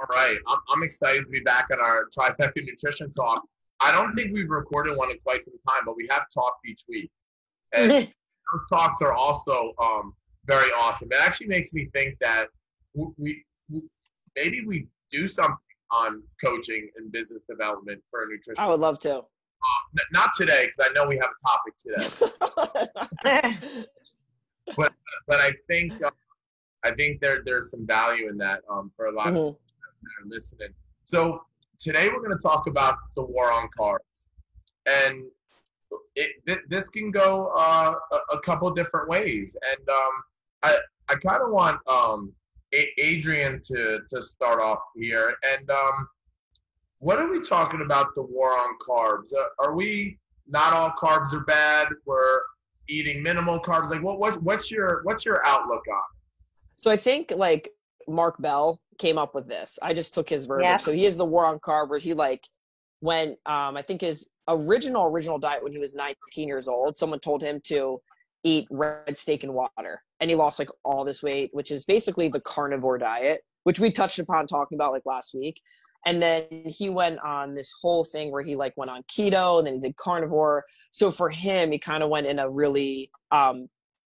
All right. I'm excited to be back on our Trifecta Nutrition Talk. I don't think we've recorded one in quite some time, but we have talked each week. And those talks are also very awesome. It actually makes me think that we maybe we do something on coaching and business development for nutrition. I would love to. Not today, because I know we have a topic today. but I think there's some value in that for a lot of people that are listening. So today we're going to talk about the war on carbs, and this can go a couple different ways. And I kind of want Adrian to start off here. And what are we talking about the war on carbs? Are we not all carbs are bad? We're eating minimal carbs. Like what's your outlook on it? So I think like Mark Bell came up with this. I just took his verbiage. Yeah. So he is the war on carbs, where he like when I think his original diet when he was 19 years old, someone told him to eat red steak and water, and he lost like all this weight, which is basically the carnivore diet, which we touched upon talking about like last week. And then he went on this whole thing where he like went on keto, and then he did carnivore. So for him, he kind of went in a really kind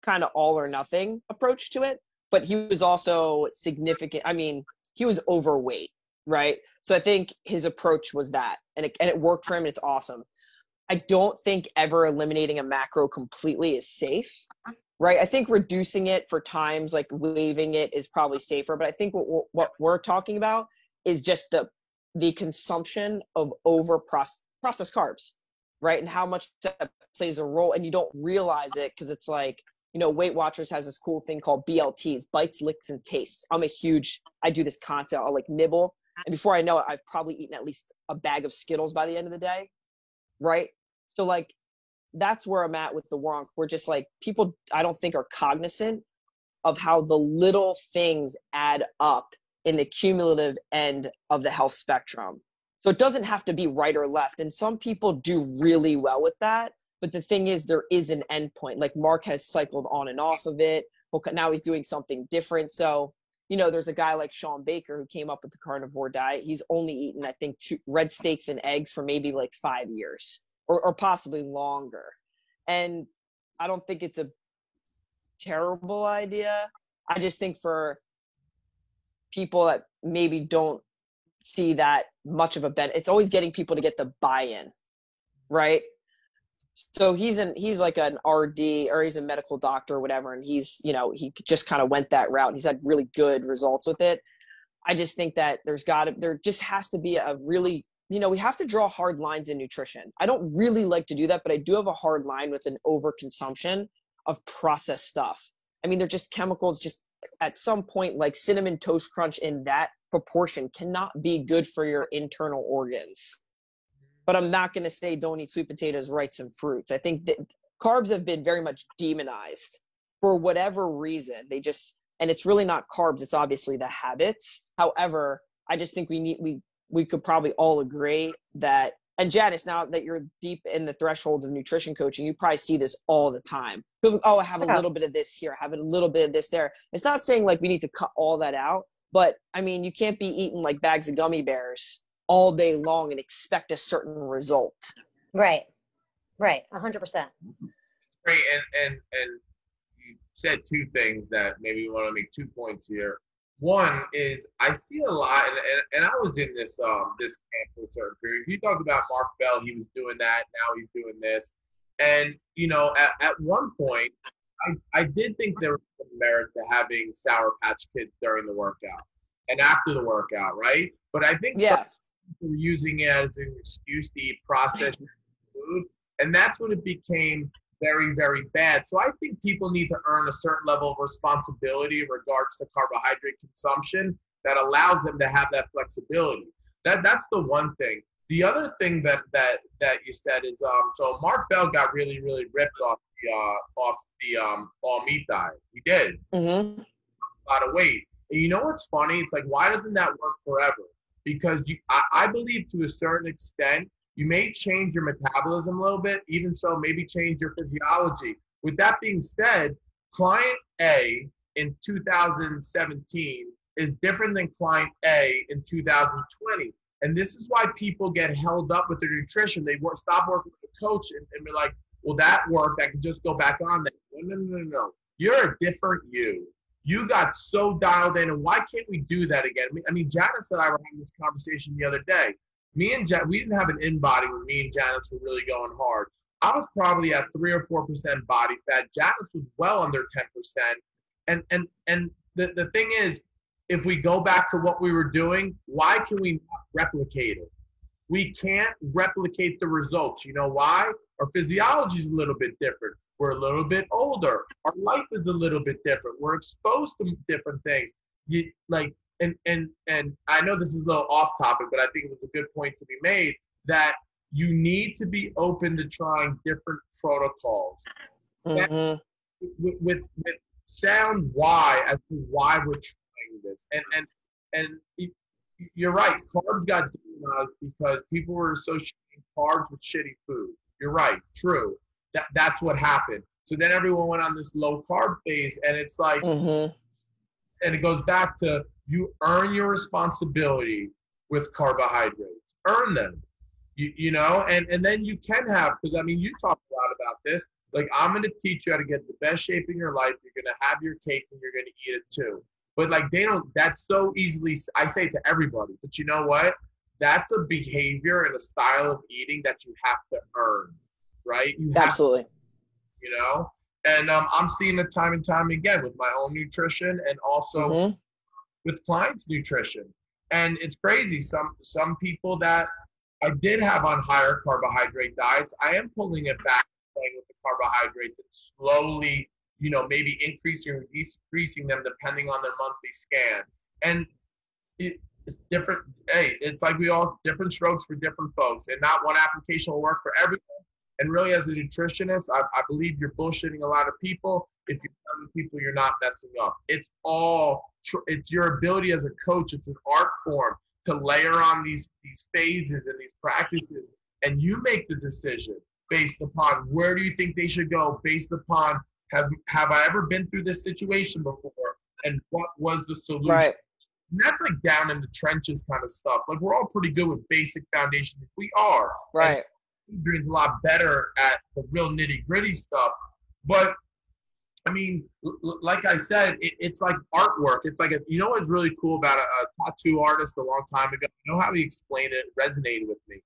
of all or nothing approach to it. But he was also significant. I mean, he was overweight, right? So I think his approach was that, and it worked for him. And it's awesome. I don't think ever eliminating a macro completely is safe, right? I think reducing it for times, like waiving it, is probably safer. But I think what we're talking about is just the consumption of processed carbs, right? And how much that plays a role, and you don't realize it because it's like, you know, Weight Watchers has this cool thing called BLTs, bites, licks, and tastes. I do this concept. I'll like nibble, and before I know it, I've probably eaten at least a bag of Skittles by the end of the day, right? So like, that's where I'm at with the war on. We're just like, people, I don't think, are cognizant of how the little things add up in the cumulative end of the health spectrum. So it doesn't have to be right or left. And some people do really well with that. But the thing is, there is an end point. Like Mark has cycled on and off of it. Now he's doing something different. So, you know, there's a guy like Sean Baker who came up with the carnivore diet. He's only eaten, I think, 2 red steaks and eggs for maybe like 5 years or possibly longer. And I don't think it's a terrible idea. I just think for people that maybe don't see that much of a benefit, it's always getting people to get the buy-in, right? So he's like an RD, or he's a medical doctor or whatever, and he's, you know, he just kind of went that route. He's had really good results with it. I just think that there just has to be a really, you know, we have to draw hard lines in nutrition. I don't really like to do that, but I do have a hard line with an overconsumption of processed stuff. I mean, they're just chemicals. Just at some point, like Cinnamon Toast Crunch in that proportion cannot be good for your internal organs. But I'm not going to say don't eat sweet potatoes, rice, and fruits. I think that carbs have been very much demonized for whatever reason. And it's really not carbs. It's obviously the habits. However, I just think we could probably all agree that, and Janice, now that you're deep in the thresholds of nutrition coaching, you probably see this all the time. Oh, I have a little bit of this here, I have a little bit of this there. It's not saying like we need to cut all that out, but I mean, you can't be eating like bags of gummy bears all day long and expect a certain result. Right. 100%. Great. And you said 2 things that maybe you want to make 2 points here. One is I see a lot, and I was in this this camp for a certain period. You talked about Mark Bell, he was doing that, now he's doing this. And, you know, at one point, I did think there was some merit to having Sour Patch Kids during the workout and after the workout, right? But I think some people were using it as an excuse to eat processed food, and that's when it became very, very bad. So I think people need to earn a certain level of responsibility in regards to carbohydrate consumption that allows them to have that flexibility. That's the one thing. The other thing that you said is so Mark Bell got really, really ripped off the all meat diet. He did. Mm-hmm. A lot of weight. And you know what's funny? It's like, why doesn't that work forever? Because I believe to a certain extent, you may change your metabolism a little bit, even so maybe change your physiology. With that being said, client A in 2017 is different than client A in 2020. And this is why people get held up with their nutrition. They stop working with a coach and be like, well, that worked. I can just go back on that. No. You're a different you. You got so dialed in. And why can't we do that again? I mean, Janice and I were having this conversation the other day. We didn't have an in-body when me and Janice were really going hard. I was probably at 3 or 4% body fat. Janice was well under 10%. And the thing is, if we go back to what we were doing, why can we not replicate it? We can't replicate the results. You know why? Our physiology is a little bit different. We're a little bit older. Our life is a little bit different. We're exposed to different things. And I know this is a little off topic, but I think it was a good point to be made that you need to be open to trying different protocols. Mm-hmm. With sound why as to why we're trying this. And you're right. Carbs got demonized because people were associating carbs with shitty food. You're right. True. That's what happened. So then everyone went on this low carb phase, and it's like, and it goes back to you earn your responsibility with carbohydrates. Earn them. You know, and then you can have, because I mean, you talked a lot about this. Like, I'm going to teach you how to get the best shape in your life. You're going to have your cake and you're going to eat it too. But like, that's so easily, I say it to everybody, but you know what? That's a behavior and a style of eating that you have to earn, right? Absolutely. You know, and I'm seeing it time and time again with my own nutrition and also with clients' nutrition. And it's crazy. Some people that I did have on higher carbohydrate diets, I am pulling it back, playing with the carbohydrates and slowly, you know, maybe increasing or decreasing them depending on their monthly scan. And it's different. Hey, it's like we all different strokes for different folks, and not one application will work for everyone. And really, as a nutritionist, I believe you're bullshitting a lot of people if you're telling people you're not messing up. It's your ability as a coach. It's an art form to layer on these phases and these practices, and you make the decision based upon where do you think they should go, based upon have I ever been through this situation before, and what was the solution? Right. And that's like down in the trenches kind of stuff. Like, we're all pretty good with basic foundations. We are. Right. Adrian's a lot better at the real nitty gritty stuff. But I mean, like I said, it's like artwork. It's like, you know what's really cool about a tattoo artist a long time ago? You know how he explained it? It resonated with me.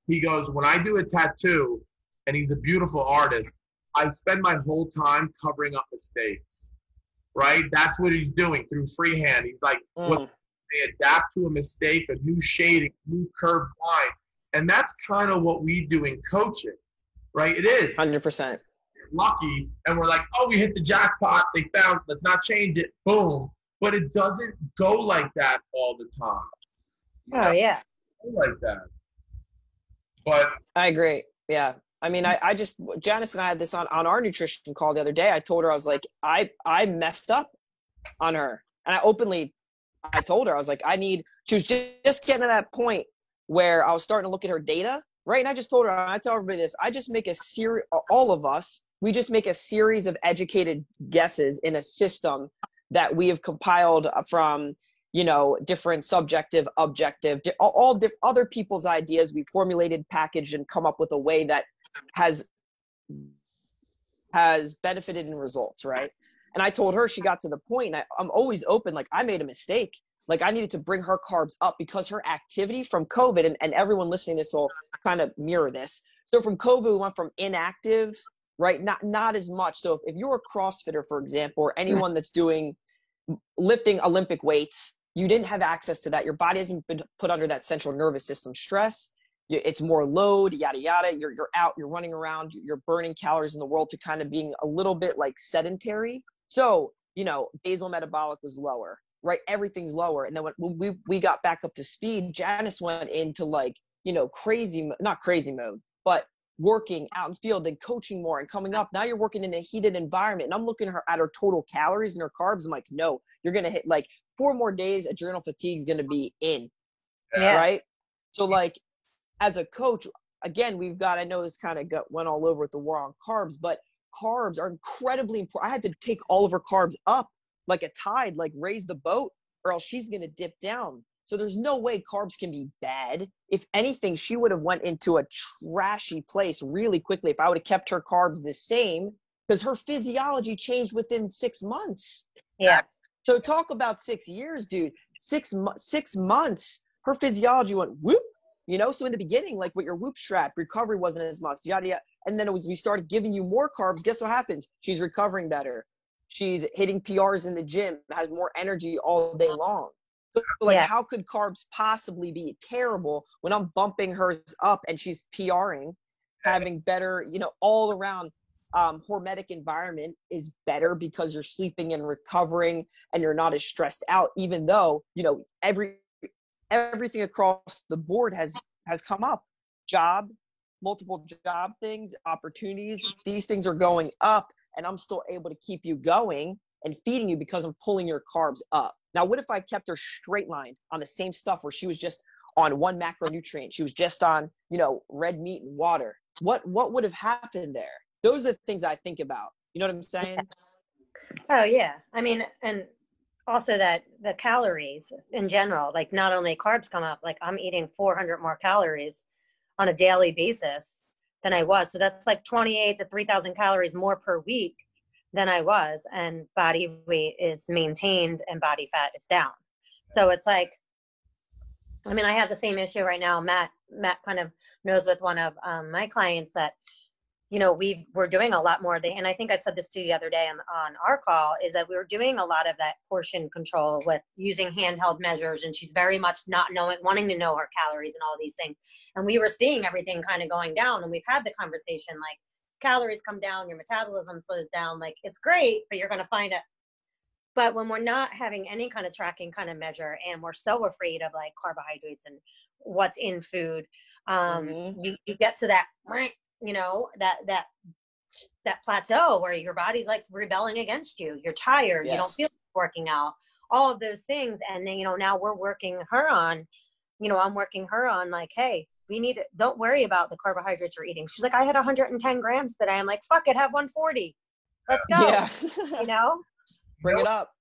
He goes, when I do a tattoo, and he's a beautiful artist, I spend my whole time covering up mistakes, right? That's what he's doing through freehand. He's like, they adapt to a mistake, a new shading, new curved line. And that's kind of what we do in coaching, right? It is. 100%. Lucky, and we're like, oh, we hit the jackpot. They found, let's not change it. Boom. But it doesn't go like that all the time. Yeah. Like that. But I agree. Yeah. I mean, I just, Janice and I had this on our nutrition call the other day. I told her, I was like, I messed up on her. And I told her, I was like, she was just getting to that point where I was starting to look at her data, right? And I just told her, I tell everybody this, I just make all of us, we just make a series of educated guesses in a system that we have compiled from, you know, different subjective, objective, all other people's ideas. We formulated, packaged, and come up with a way that has benefited in results, right? And I told her, she got to the point, and I'm always open, like, I made a mistake. Like, I needed to bring her carbs up because her activity from COVID, and everyone listening to this will kind of mirror this. So from COVID, we went from inactive, right? Not as much. So if you're a CrossFitter, for example, or anyone that's doing lifting Olympic weights, you didn't have access to that. Your body hasn't been put under that central nervous system stress. It's more load, yada, yada. You're out, you're running around, you're burning calories in the world to kind of being a little bit like sedentary. So, you know, basal metabolic was lower, right? Everything's lower. And then when we got back up to speed, Janice went into like, you know, not crazy mode, but working out in the field and coaching more and coming up. Now you're working in a heated environment. And I'm looking at her total calories and her carbs. I'm like, no, you're going to hit like 4 more days. Adrenal fatigue is going to be in. Yeah. Right. So like, as a coach, again, I know this kind of went all over with the war on carbs, but carbs are incredibly important. I had to take all of her carbs up like a tide, like raise the boat or else she's going to dip down. So there's no way carbs can be bad. If anything, she would have went into a trashy place really quickly if I would have kept her carbs the same, because her physiology changed within 6 months. Yeah. So talk about 6 years, dude. 6 months, her physiology went whoop. You know, so in the beginning, like with your whoop strap, recovery wasn't as much, yada, yada. And then we started giving you more carbs. Guess what happens? She's recovering better. She's hitting PRs in the gym, has more energy all day long. So like, how could carbs possibly be terrible when I'm bumping hers up and she's PRing, having better, you know, all around hormetic environment is better because you're sleeping and recovering and you're not as stressed out, even though, you know, everything across the board has come up. Multiple job things, opportunities, these things are going up, and I'm still able to keep you going and feeding you because I'm pulling your carbs up. Now, what if I kept her straight lined on the same stuff where she was just on one macronutrient? She was just on, you know, red meat and water. What would have happened there? Those are the things I think about. You know what I'm saying? Oh, yeah. I mean, and also that the calories in general, like not only carbs come up, like I'm eating 400 more calories on a daily basis than I was. So that's like 28 to 3,000 calories more per week than I was. And body weight is maintained and body fat is down. So it's like, I mean, I have the same issue right now. Matt kind of knows with one of my clients that, you know, we're doing a lot more, and I think I said this to you the other day on our call, is that we were doing a lot of that portion control with using handheld measures, and she's very much not wanting to know her calories and all these things. And we were seeing everything kind of going down, and we've had the conversation, like, calories come down, your metabolism slows down, like, it's great, but you're going to find it. But when we're not having any kind of tracking kind of measure, and we're so afraid of like carbohydrates and what's in food, you get to that, you know, that plateau where your body's like rebelling against you. You're tired. Yes. You don't feel like working out, all of those things. And then, you know, now we're working her on, you know, I'm working her on like, hey, don't worry about the carbohydrates you're eating. She's like, I had 110 grams today. I'm like, fuck it, have 140. Let's go. Yeah. You know? Bring it up.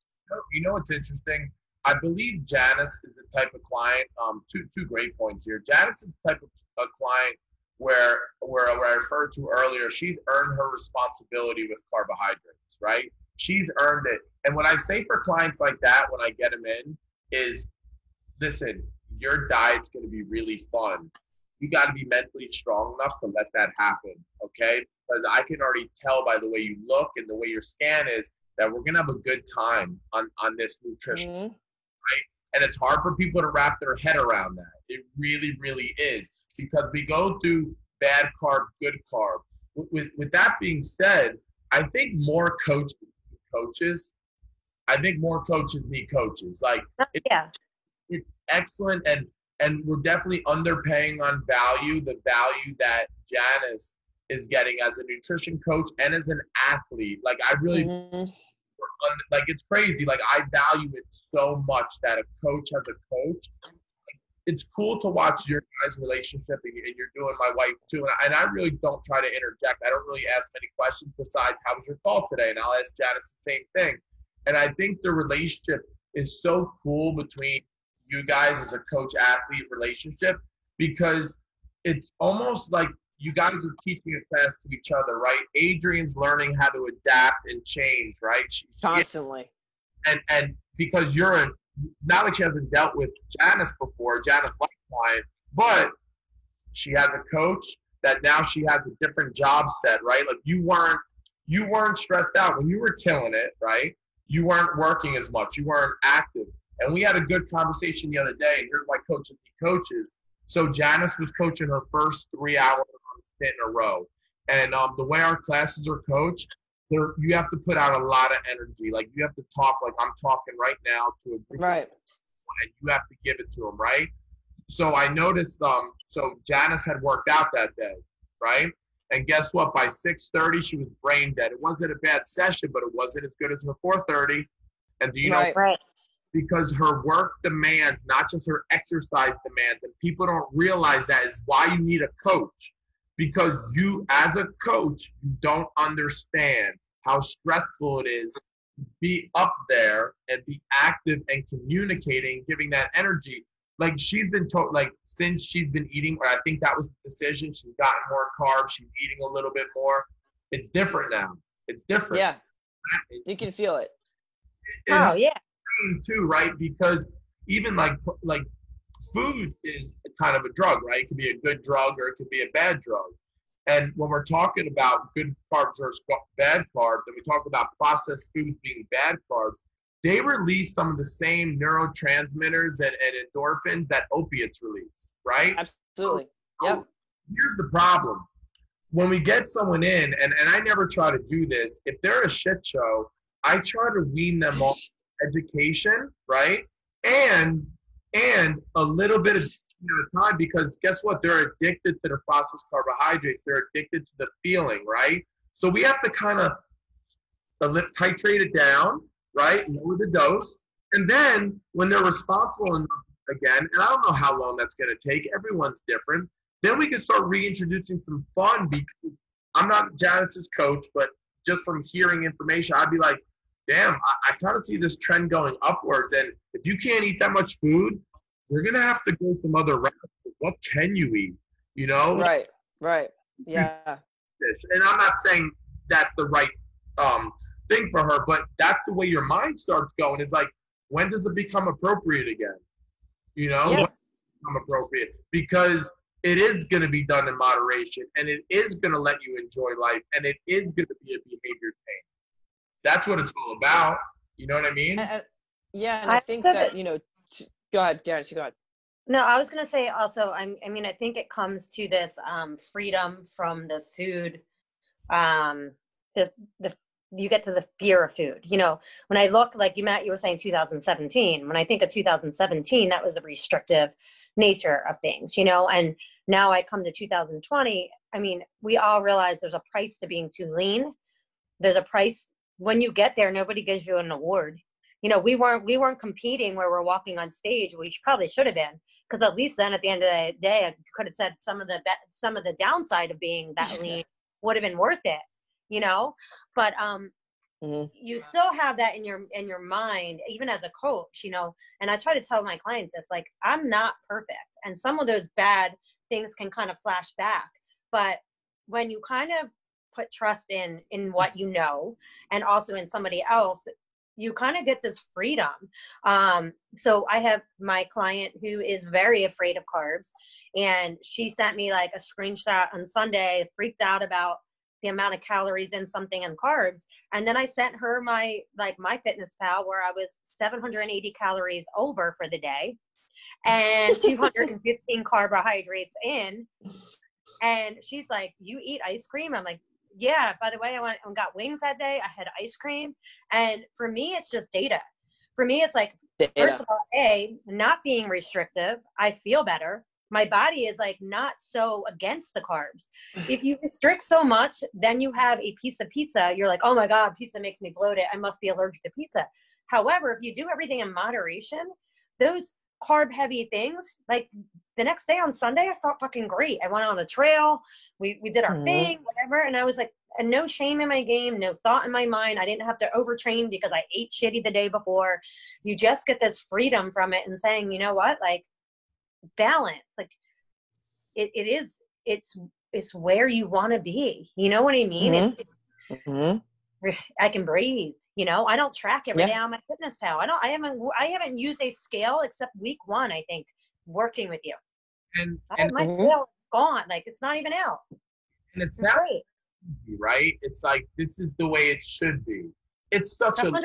You know what's interesting? I believe Janice is the type of client, two great points here. Janice is the type of client where I referred to earlier, she's earned her responsibility with carbohydrates, right? She's earned it. And what I say for clients like that when I get them in is, listen, your diet's going to be really fun. You got to be mentally strong enough to let that happen, okay? Because I can already tell by the way you look and the way your scan is that we're going to have a good time on this nutrition, right? And it's hard for people to wrap their head around that. It really, really is. Because we go through bad carb, good carb. With that being said, I think more coaches need coaches. I think more coaches need coaches. Like, it's excellent, and we're definitely underpaying on value, the value that Janice is getting as a nutrition coach and as an athlete. Like, I really, like, it's crazy. Like, I value it so much that a coach has a coach. It's cool to watch your guys' relationship, and you're doing my wife too. And I really don't try to interject. I don't really ask many questions besides, how was your call today? And I'll ask Janice the same thing. And I think the relationship is so cool between you guys as a coach-athlete relationship, because it's almost like you guys are teaching a class to each other, right? Adrian's learning how to adapt and change, right? Constantly. And because not like she hasn't dealt with Janice before, Janice like client, but she has a coach that now she has a different job set, right? Like you weren't stressed out when you were killing it, right? You weren't working as much, you weren't active. And we had a good conversation the other day, and here's why coaches need coaches. So Janice was coaching her first 3 hours on stint in a row. And the way our classes are coached, you have to put out a lot of energy. Like, you have to talk like I'm talking right now to a group, right? And you have to give it to them, right? So I noticed, so Janice had worked out that day, right? And guess what? By 6:30, she was brain dead. It wasn't a bad session, but it wasn't as good as her 4:30. And do you know? Right. Because her work demands, not just her exercise demands, and people don't realize that is why you need a coach. Because you, as a coach, you don't understand how stressful it is be up there and be active and communicating, giving that energy. Like she's been told, like since she's been eating, or I think that was the decision, she's gotten more carbs, she's eating a little bit more. It's different now. It's different. Yeah, you can feel it. Oh yeah. Too, right? Because even like food is kind of a drug, right? It could be a good drug or it could be a bad drug. And when we're talking about good carbs versus bad carbs, and we talk about processed foods being bad carbs, they release some of the same neurotransmitters and endorphins that opiates release, right? Absolutely. Yep. Here's the problem. When we get someone in, and I never try to do this, if they're a shit show, I try to wean them off education, right? And a little bit of time, because guess what? They're addicted to the processed carbohydrates. They're addicted to the feeling, right? So we have to kind of titrate it down, right? Lower the dose. And then when they're responsible enough again, and I don't know how long that's going to take. Everyone's different. Then we can start reintroducing some fun, because I'm not Janice's coach, but just from hearing information, I'd be like, damn, I kind of see this trend going upwards. And if you can't eat that much food, we're going to have to go some other routes. What can you eat? You know? Right. Yeah. And I'm not saying that's the right thing for her, but that's the way your mind starts going. Is like, when does it become appropriate again? You know? Yeah. When does it become appropriate? Because it is going to be done in moderation, and it is going to let you enjoy life, and it is going to be a behavior change. That's what it's all about. You know what I mean? And I think that, go ahead, Janice, go ahead. No, I was going to say also, I think it comes to this freedom from the food. You get to the fear of food. When I look, like you were saying 2017, when I think of 2017, that was the restrictive nature of things, and now I come to 2020. We all realize there's a price to being too lean. There's a price. When you get there, nobody gives you an award. We weren't competing where we're walking on stage. We probably should have been, because at least then at the end of the day, I could have said some of the downside of being that lean would have been worth it, But you still have that in your mind, even as a coach, And I try to tell my clients this, like, I'm not perfect, and some of those bad things can kind of flash back. But when you kind of put trust in what you know, and also in somebody else, you kind of get this freedom. So I have my client who is very afraid of carbs, and she sent me like a screenshot on Sunday, freaked out about the amount of calories in something and carbs. And then I sent her my MyFitnessPal, where I was 780 calories over for the day and 215 carbohydrates in. And she's like, you eat ice cream? I'm like, yeah, by the way, I went and got wings that day. I had ice cream. And for me, it's just data. For me, it's like, first of all, not being restrictive, I feel better. My body is like not so against the carbs. If you restrict so much, then you have a piece of pizza. You're like, oh my God, pizza makes me bloated. I must be allergic to pizza. However, if you do everything in moderation, those carb heavy things, like the next day on Sunday, I felt fucking great. I went on a trail. We did our thing, whatever. And I was like, and no shame in my game, no thought in my mind. I didn't have to overtrain because I ate shitty the day before. You just get this freedom from it and saying, you know what, like, balance, like it's where you want to be. You know what I mean? I can breathe. I don't track every day on my FitnessPal. I haven't used a scale except week 1, I think, working with you. And my scale is gone. Like, it's not even out. And it's great, right? It's like, this is the way it should be. It's such 100%.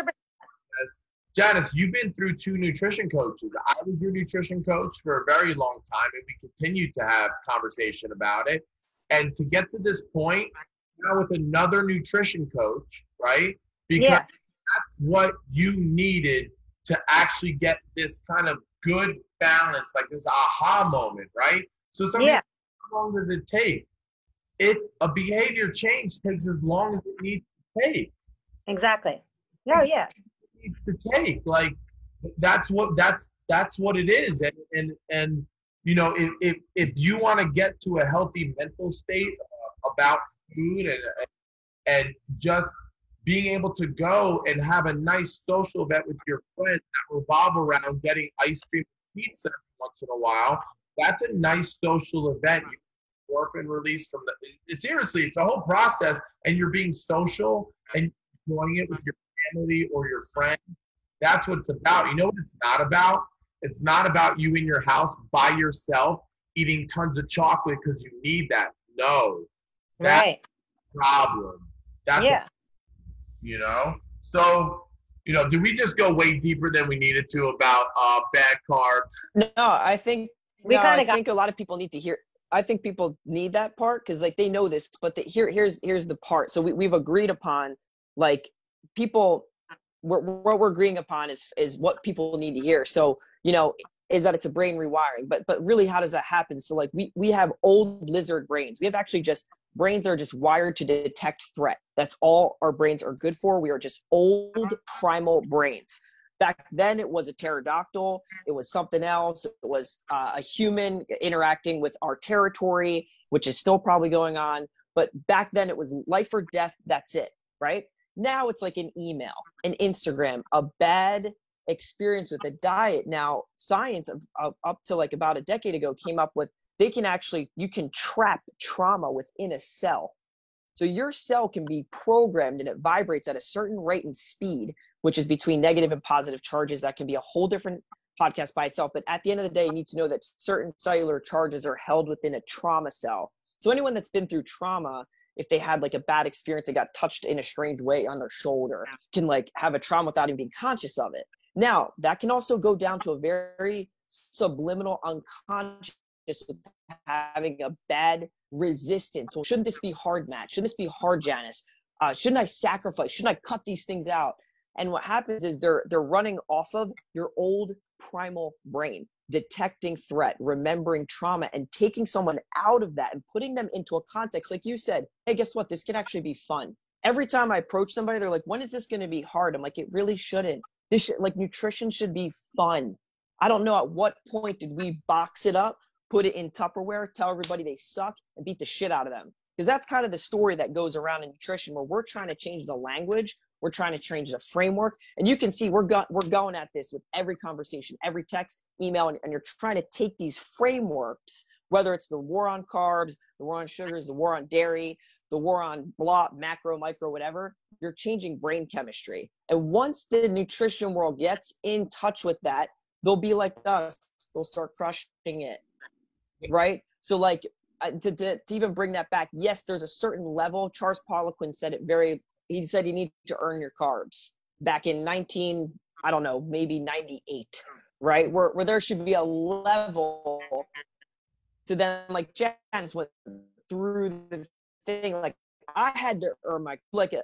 Janice, you've been through 2 nutrition coaches. I was your nutrition coach for a very long time, and we continue to have conversation about it. And to get to this point now with another nutrition coach, right? Because that's what you needed to actually get this kind of good balance, like this aha moment, right? So how long does it take? It's a behavior change takes as long as it needs to take. Exactly. Oh yeah. Needs to take, like, that's what it is. And if you want to get to a healthy mental state about food and just being able to go and have a nice social event with your friends that revolve around getting ice cream and pizza once in a while, that's a nice social event. You orphan release from the seriously, it's a whole process, and you're being social and enjoying it with your family or your friends. That's what it's about. You know what it's not about? It's not about you in your house by yourself eating tons of chocolate because you need that. No, that's Right. a problem. That's Yeah. So, did we just go way deeper than we needed to about bad carbs? No, I think We no, kinda I think a lot of people need to hear. I think people need that part because like they know this, but here's the part. So we've agreed upon like people. What we're agreeing upon is what people need to hear. So is that it's a brain rewiring, but really how does that happen? So like we have old lizard brains. We have actually just brains that are just wired to detect threat. That's all our brains are good for. We are just old primal brains. Back then it was a pterodactyl, it was something else, it was a human interacting with our territory, which is still probably going on, but back then it was life or death, that's it, right? Now it's like an email, an Instagram, a bad experience with a diet. Now science up to like about a decade ago came up with you can trap trauma within a cell. So your cell can be programmed and it vibrates at a certain rate and speed, which is between negative and positive charges. That can be a whole different podcast by itself. But at the end of the day, you need to know that certain cellular charges are held within a trauma cell. So anyone that's been through trauma, if they had like a bad experience, they got touched in a strange way on their shoulder, can like have a trauma without even being conscious of it. Now, that can also go down to a very subliminal unconscious with having a bad resistance. So shouldn't this be hard, Matt? Shouldn't this be hard, Janice? Shouldn't I sacrifice? Shouldn't I cut these things out? And what happens is they're running off of your old primal brain, detecting threat, remembering trauma, and taking someone out of that and putting them into a context. Like you said, hey, guess what? This can actually be fun. Every time I approach somebody, they're like, when is this going to be hard? I'm like, it really shouldn't. Nutrition should be fun. I don't know at what point did we box it up, put it in Tupperware, tell everybody they suck, and beat the shit out of them. Because that's kind of the story that goes around in nutrition, where we're trying to change the language, we're trying to change the framework, and you can see we're going at this with every conversation, every text, email, and you're trying to take these frameworks, whether it's the war on carbs, the war on sugars, the war on dairy, the war on blah, macro, micro, whatever, you're changing brain chemistry. And once the nutrition world gets in touch with that, they'll be like us, they'll start crushing it. Right? So like to even bring that back, yes, there's a certain level. Charles Poliquin said it he said you need to earn your carbs back in maybe 98, right? Where there should be a level to then like Janice went through the thing, like I had to earn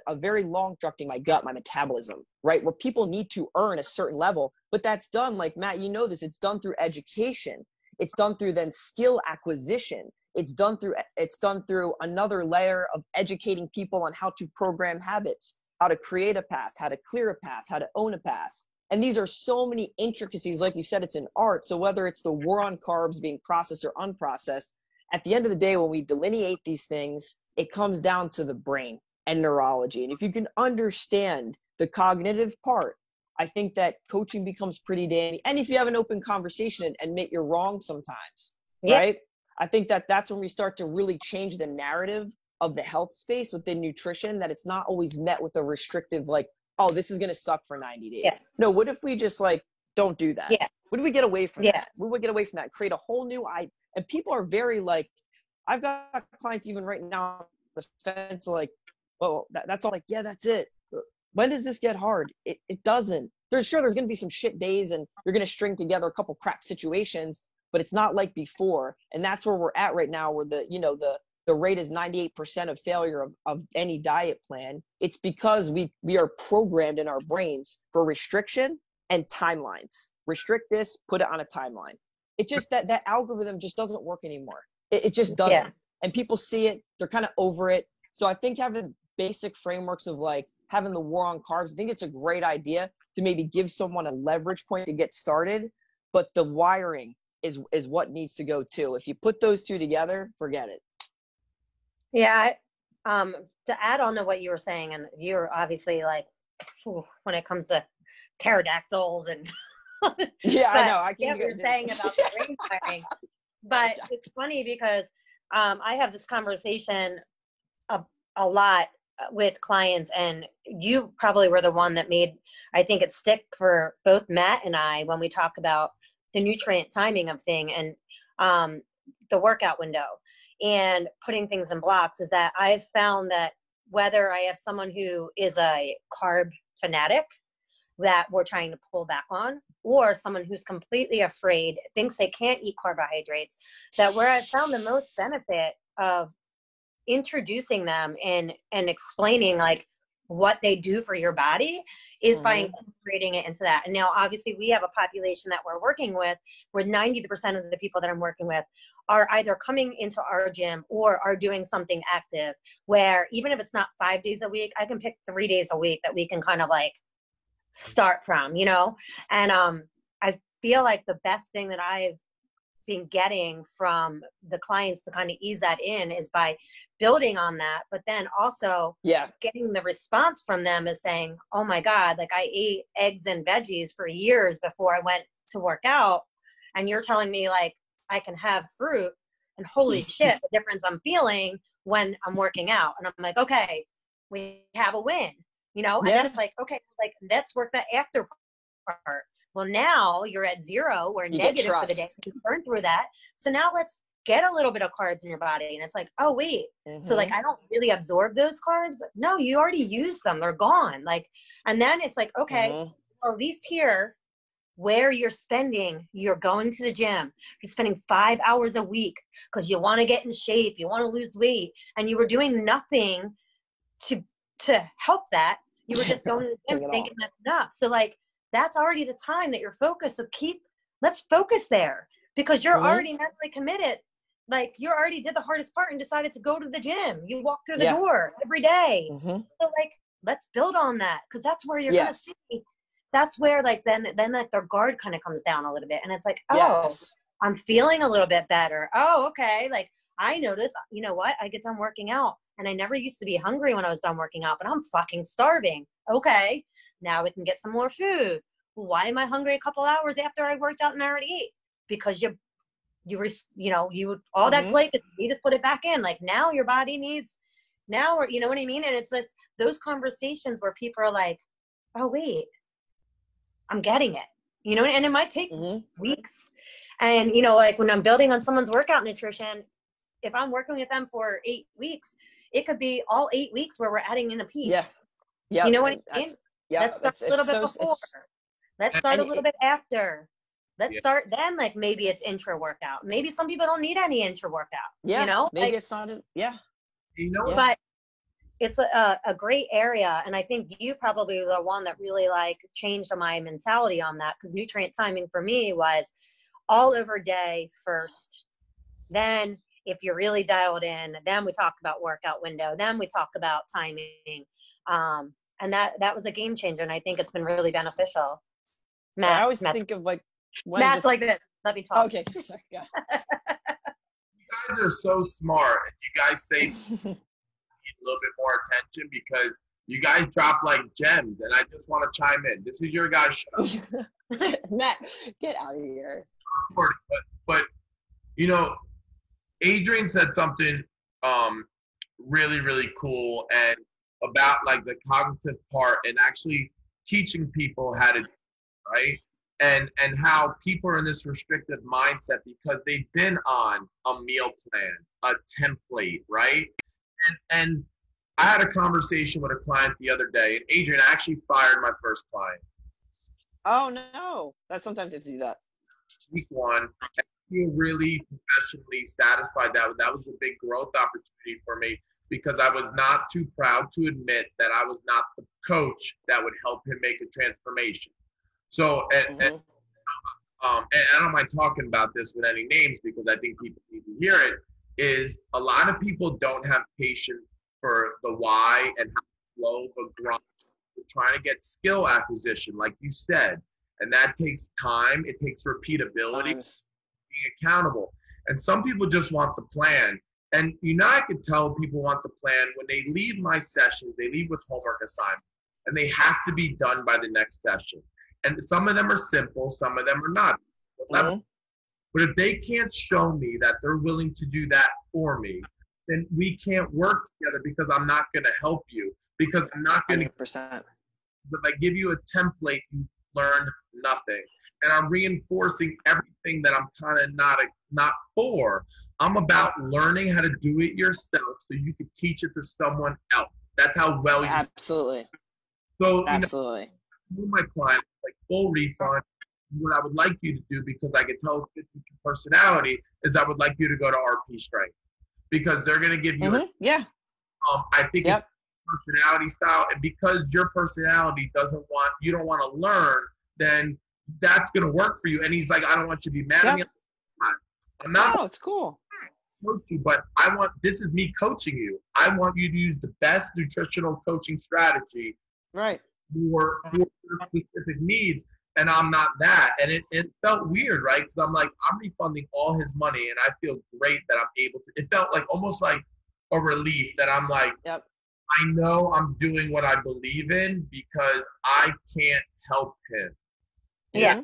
a very long constructing my gut, my metabolism, right? Where people need to earn a certain level, but that's done, like Matt, you know this, it's done through education. It's done through then skill acquisition. It's done through another layer of educating people on how to program habits, how to create a path, how to clear a path, how to own a path. And these are so many intricacies. Like you said, it's an art. So whether it's the war on carbs being processed or unprocessed, at the end of the day, when we delineate these things, it comes down to the brain and neurology. And if you can understand the cognitive part, I think that coaching becomes pretty dandy. And if you have an open conversation and admit you're wrong sometimes, right? I think that's when we start to really change the narrative of the health space within nutrition, that it's not always met with a restrictive, like, oh, this is going to suck for 90 days. Yeah. No, what if we just like, don't do that? Yeah. What if we get away from that? What if we get away from that? Create a whole new and people are very like, I've got clients even right now on the fence, like, well, that's all, like, yeah, that's it. When does this get hard? It doesn't. There's going to be some shit days and you're going to string together a couple crap situations, but it's not like before. And that's where we're at right now, where the rate is 98% of failure of any diet plan. It's because we are programmed in our brains for restriction and timelines. Restrict this, put it on a timeline. It just, that algorithm just doesn't work anymore. It just doesn't. Yeah. And people see it, they're kind of over it. So I think having basic frameworks of like having the war on carbs, I think it's a great idea to maybe give someone a leverage point to get started, but the wiring is what needs to go too. If you put those two together, forget it. Yeah. to add on to what you were saying, and you're obviously like, when it comes to pterodactyls and yeah, I know. I get what you're saying about the brain firing. But it's funny because I have this conversation a lot with clients, and you probably were the one that made, I think, it stick for both Matt and I when we talk about the nutrient timing of thing and the workout window and putting things in blocks, is that I've found that whether I have someone who is a carb fanatic that we're trying to pull back on, or someone who's completely afraid, thinks they can't eat carbohydrates, that where I've found the most benefit of introducing them and explaining like what they do for your body is by incorporating it into that. And now obviously we have a population that we're working with where 90% of the people that I'm working with are either coming into our gym or are doing something active, where even if it's not 5 days a week, I can pick 3 days a week that we can kind of like start from, you know? And I feel like the best thing that I've been getting from the clients to kind of ease that in is by building on that, but then also getting the response from them is saying, oh my God, like I ate eggs and veggies for years before I went to work out, and you're telling me like I can have fruit, and holy shit, the difference I'm feeling when I'm working out. And I'm like, okay, we have a win, you know? And then it's like, okay, like let's work that after part. Well, now you're at zero, or negative for the day. You burn through that. So now let's get a little bit of carbs in your body. And it's like, oh, wait. So like, I don't really absorb those carbs. No, you already used them. They're gone. Like, and then it's like, okay, well, at least here where you're going to the gym, you're spending 5 hours a week because you want to get in shape, you want to lose weight, and you were doing nothing to help that. You were just going to the gym thinking that's enough. So like, that's already the time that you're focused. So let's focus there, because you're already mentally committed. Like you already did the hardest part and decided to go to the gym. You walk through the door every day. So like, let's build on that, because that's where you're going to see. That's where like, then like their guard kind of comes down a little bit. And it's like, oh, I'm feeling a little bit better. Oh, okay. Like I notice, you know what? I get done working out, and I never used to be hungry when I was done working out, but I'm fucking starving. Okay. Now we can get some more food. Well, why am I hungry a couple hours after I worked out and I already ate? Because all that glycogen, you just put it back in. Like now your body needs now, or you know what I mean? And it's those conversations where people are like, oh wait, I'm getting it, you know, and it might take weeks. And, you know, like when I'm building on someone's workout nutrition, if I'm working with them for 8 weeks, it could be all 8 weeks where we're adding in a piece. Yeah. You know what I mean? Let's start a little bit before. Let's start a little bit after. Let's start then, like maybe it's intra workout. Maybe some people don't need any intra workout. Yeah, you know? Maybe like, it's not. You know, but it's a great area, and I think you probably were the one that really like changed my mentality on that, because nutrient timing for me was all over day first. Then if you're really dialed in, then we talk about workout window. Then we talk about timing. And that was a game changer, and I think it's been really beneficial. Matt, I always think of like Matt's like this. Let me talk. Okay, sorry. Yeah. You guys are so smart, and you guys say you need a little bit more attention, because you guys drop like gems, and I just want to chime in. This is your guys' show. Matt, get out of here. But you know, Adrian said something really, really cool, and about like the cognitive part, and actually teaching people how to do it, right? And how people are in this restrictive mindset because they've been on a meal plan, a template, right? And I had a conversation with a client the other day, and Adrian actually fired my first client. Oh no, that sometimes they do that. Week one, I feel really professionally satisfied. That was a big growth opportunity for me, because I was not too proud to admit that I was not the coach that would help him make a transformation. So, and I don't mind talking about this with any names, because I think people need to hear it, is a lot of people don't have patience for the why and how slow the grind. We're trying to get skill acquisition, like you said, and that takes time. It takes repeatability, being accountable. And some people just want the plan. And you know, I could tell people want the plan when they leave my sessions, they leave with homework assignments, and they have to be done by the next session. And some of them are simple, some of them are not. Mhm. But if they can't show me that they're willing to do that for me, then we can't work together because I'm not going to help you. Because I'm not going to, 100%. if I give you a template, you learn nothing. And I'm reinforcing everything that I'm kind of not for. I'm about learning how to do it yourself so you can teach it to someone else. That's how well you. Absolutely. So, Absolutely. My clients, like full refund. What I would like you to do, because I can tell it's your personality, is I would like you to go to RP Strength, because they're going to give you I think it's personality style, and because your personality you don't want to learn, then that's going to work for you. And he's like, I don't want you to be mad at me. I'm not. No, it's cool. Coach you, but this is me coaching you. I want you to use the best nutritional coaching strategy Right. for your specific needs. And I'm not that. And it felt weird, right? Because I'm like, I'm refunding all his money, and I feel great that I'm able to. It felt like almost like a relief that I'm like, Yep. I know I'm doing what I believe in because I can't help him. Yeah.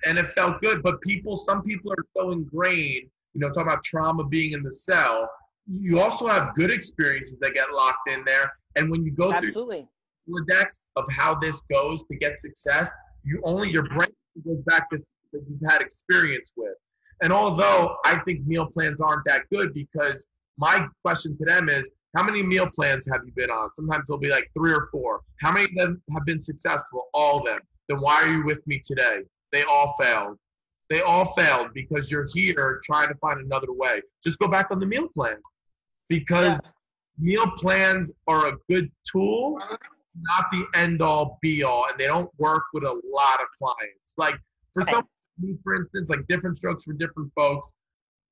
And it felt good. But some people are so ingrained, talking about trauma being in the cell. You also have good experiences that get locked in there. And when you go through the Rolodex of how this goes to get success, your brain goes back to that you've had experience with. And although I think meal plans aren't that good, because my question to them is, how many meal plans have you been on? Sometimes it'll be like 3 or 4. How many of them have been successful? All of them. Then why are you with me today? They all failed. They all failed because you're here trying to find another way. Just go back on the meal plan, because meal plans are a good tool, not the end-all, be-all, and they don't work with a lot of clients. Like for instance, like different strokes for different folks.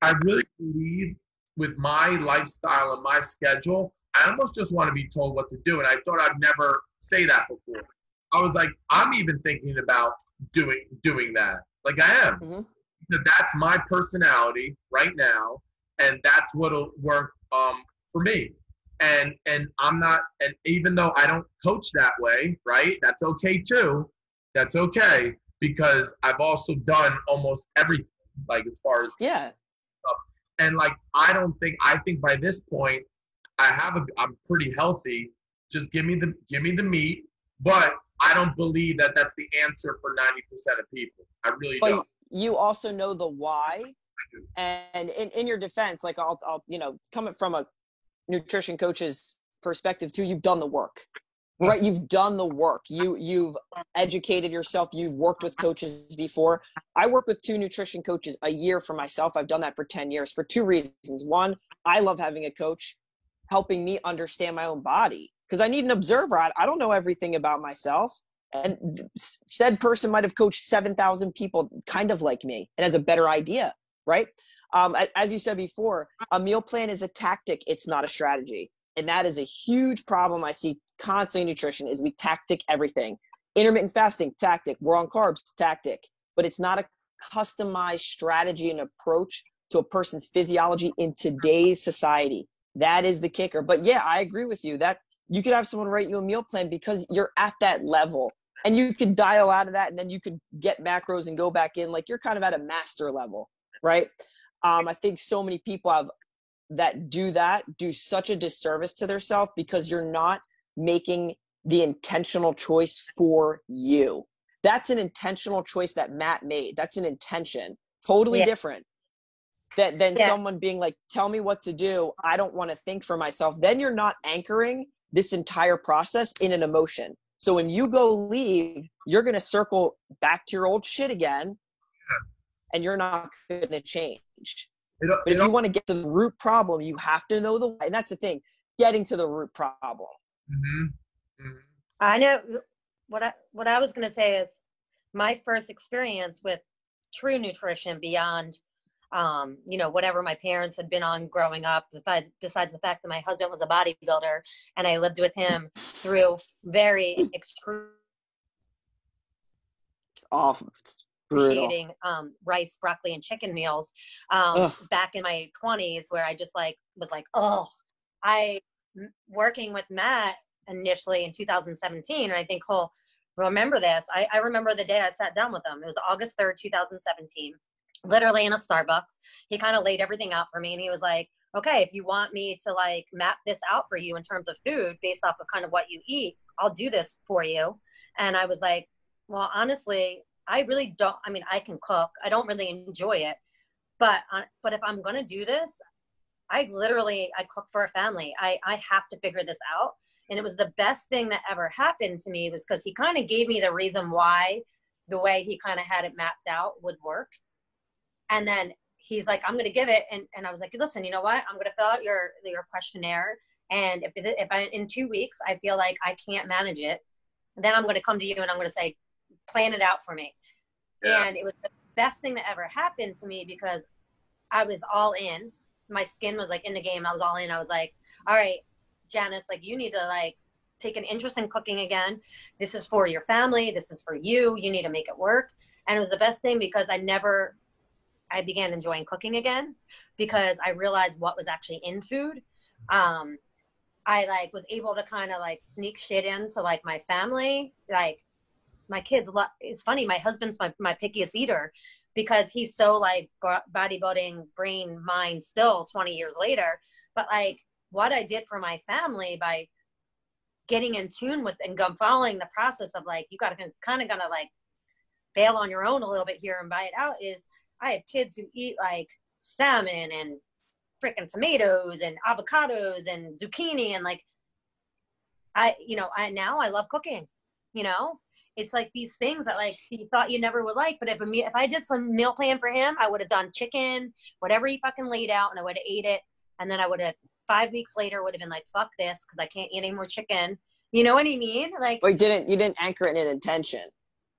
I really believe with my lifestyle and my schedule, I almost just want to be told what to do. And I thought I'd never say that before. I was like, I'm even thinking about doing that. Like I am. Mm-hmm. Because that's my personality right now, and that's what'll work for me. And I'm not, and even though I don't coach that way, right? That's okay too. That's okay, because I've also done almost everything, like as far as and like I think by this point I'm pretty healthy. Just give me the meat, but I don't believe that that's the answer for 90% of people. I really don't. You also know the why, and in your defense, like I'll coming from a nutrition coach's perspective too, you've done the work, right? You've done the work. You've educated yourself. You've worked with coaches before. I work with 2 nutrition coaches a year for myself. I've done that for 10 years for 2 reasons. One, I love having a coach helping me understand my own body, because I need an observer. I don't know everything about myself. And said person might have coached 7,000 people kind of like me and has a better idea, right? As you said before, a meal plan is a tactic. It's not a strategy. And that is a huge problem I see constantly in nutrition, is we tactic everything. Intermittent fasting, tactic. We're on carbs, tactic. But it's not a customized strategy and approach to a person's physiology in today's society. That is the kicker. But yeah, I agree with you that you could have someone write you a meal plan because you're at that level. And you could dial out of that, and then you could get macros and go back in. Like you're kind of at a master level, right? I think so many people do such a disservice to themselves, because you're not making the intentional choice for you. That's an intentional choice that Matt made. That's an intention. Totally different than someone being like, tell me what to do. I don't want to think for myself. Then you're not anchoring this entire process in an emotion. So when you go leave, you're going to circle back to your old shit again, and you're not going to change. But if you want to get to the root problem, you have to know the why. And that's the thing, getting to the root problem. Mm-hmm. Mm-hmm. I know what I was going to say is my first experience with true nutrition beyond, whatever my parents had been on growing up, besides the fact that my husband was a bodybuilder and I lived with him through very extreme. It's awful. It's appreciating rice, broccoli, and chicken meals back in my 20s, where I just like was like, oh, working with Matt initially in 2017, and I think he'll remember this. I remember the day I sat down with him. It was August 3rd, 2017, literally in a Starbucks. He kind of laid everything out for me, and he was like, okay, if you want me to like map this out for you in terms of food based off of kind of what you eat, I'll do this for you. And I was like, well, honestly, I really don't, I mean, I can cook. I don't really enjoy it. But if I'm going to do this, I cook for a family. I have to figure this out. And it was the best thing that ever happened to me, was because he kind of gave me the reason why the way he kind of had it mapped out would work. And then he's like, I'm going to give it. And I was like, listen, you know what? I'm going to fill out your questionnaire. And if I, in 2 weeks, I feel like I can't manage it, then I'm going to come to you and I'm going to say, plan it out for me. Yeah. And it was the best thing that ever happened to me, because I was all in. My skin was like in the game. I was all in. I was like, all right, Janice, like you need to like take an interest in cooking again. This is for your family. This is for you. You need to make it work. And it was the best thing, because I began enjoying cooking again, because I realized what was actually in food. I like was able to kind of like sneak shit into like my family. Like my kids, it's funny, my husband's my pickiest eater, because he's so like bodybuilding brain mind still 20 years later. But like what I did for my family by getting in tune with and following the process of like, you got to kind of gonna like fail on your own a little bit here and buy it out, is I have kids who eat like salmon and freaking tomatoes and avocados and zucchini, and like now I love cooking. It's like these things that like you thought you never would like, but if I did some meal plan for him, I would have done chicken, whatever he fucking laid out, and I would have ate it, and then I would have 5 weeks later would have been like, fuck this, because I can't eat any more chicken. You know what I mean? Like, well, you didn't anchor it in intention.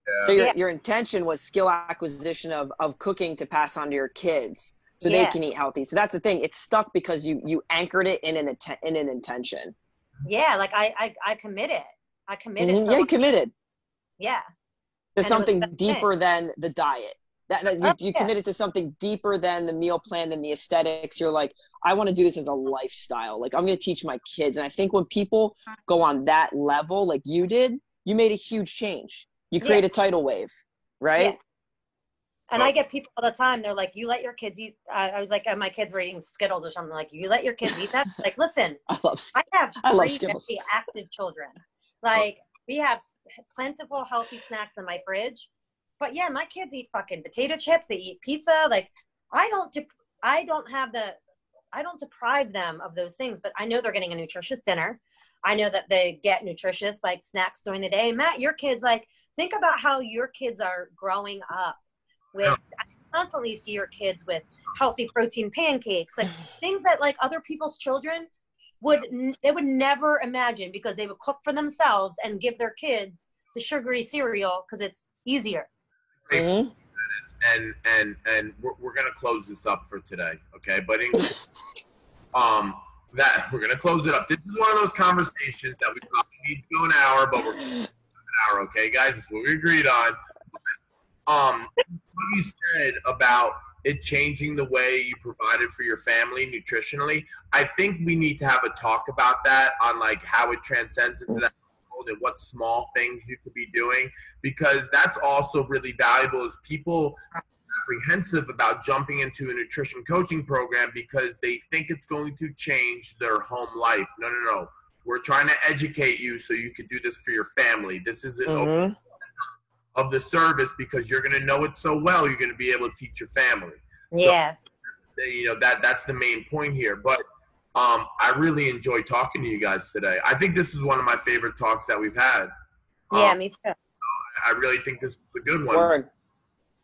Yeah. So your intention was skill acquisition of cooking to pass on to your kids, so they can eat healthy. So that's the thing. It's stuck because you anchored it in an intention. Yeah, like I committed. I committed. Mm-hmm. Yeah, you committed. Yeah. To something deeper than the diet. You committed to something deeper than the meal plan and the aesthetics. You're like, I want to do this as a lifestyle. Like, I'm going to teach my kids. And I think when people go on that level, like you did, you made a huge change. You create a tidal wave, right? Yeah. And I get people all the time. They're like, you let your kids eat. I was like, my kids were eating Skittles or something. Like, you let your kids eat that? Like, listen, I have love three Skittles. very active children. Like, we have plentiful, healthy snacks in my fridge. But yeah, my kids eat fucking potato chips. They eat pizza. Like, I don't deprive them of those things, but I know they're getting a nutritious dinner. I know that they get nutritious like snacks during the day. Matt, your kids, like, think about how your kids are growing up with, I constantly see your kids with healthy protein pancakes, like things that like other people's children would never imagine, because they would cook for themselves and give their kids the sugary cereal because it's easier. Mm-hmm. And we're gonna close this up for today, okay? But that we're gonna close it up. This is one of those conversations that we probably need to go an hour, but we're an hour, okay, guys? That's what we agreed on. What you said about it changing the way you provided for your family nutritionally, I think we need to have a talk about that, on like how it transcends into that world and what small things you could be doing, because that's also really valuable. Is people apprehensive about jumping into a nutrition coaching program because they think it's going to change their home life. No. We're trying to educate you so you can do this for your family. This is an open of the service, because you're going to know it so well, you're going to be able to teach your family. Yeah. So, that's the main point here. But I really enjoyed talking to you guys today. I think this is one of my favorite talks that we've had. Yeah, me too. I really think this was a good one. Word.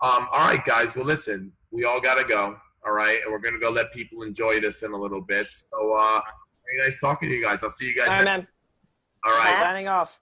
All right, guys. Well, listen, we all got to go. All right. And we're going to go let people enjoy this in a little bit. So, very nice talking to you guys. I'll see you guys next. All right. Signing off.